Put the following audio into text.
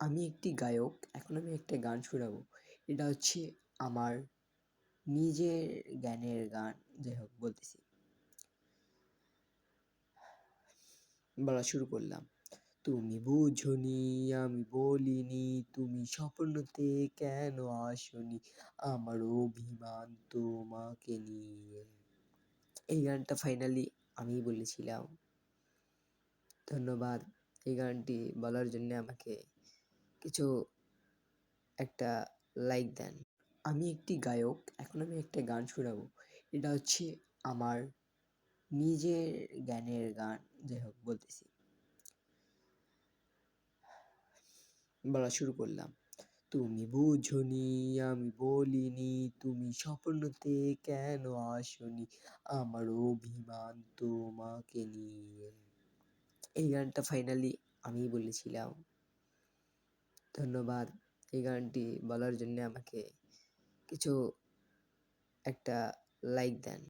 আমি একটি গায়ক। এখন আমি একটা গান শোনাবো। এটা হচ্ছে আমার নিজের জ্ঞানের গান। যাই হোক বলতেছি। বলা শুরু করলাম। তুমি বুঝোনি আমি বলিনি, তুমি স্বপ্নতে কেন আসোনি, আমার অভিমান তোমাকে নিয়ে। এই গানটা ফাইনালি আমিই বলেছিলাম। ধন্যবাদ এই গানটি বলার জন্য আমাকে কিছু একটা লাইক দেন। আমি একটি গায়ক। এখন আমি একটা গান শোনাবো। এটা হচ্ছে আমার নিজের জ্ঞানের গান। যাই হোক বলতেছি। বলা শুরু করলাম। তুমি বুঝোনি আমি বলিনি, তুমি স্বপ্নতে কেন আসোনি, আমার অভিমান তোমাকে নিয়ে। এই গানটা ফাইনালি আমিই বলেছিলাম। ধন্যবাদ এই গানটি বলার জন্য আমাকে কিছু একটা লাইক দেন।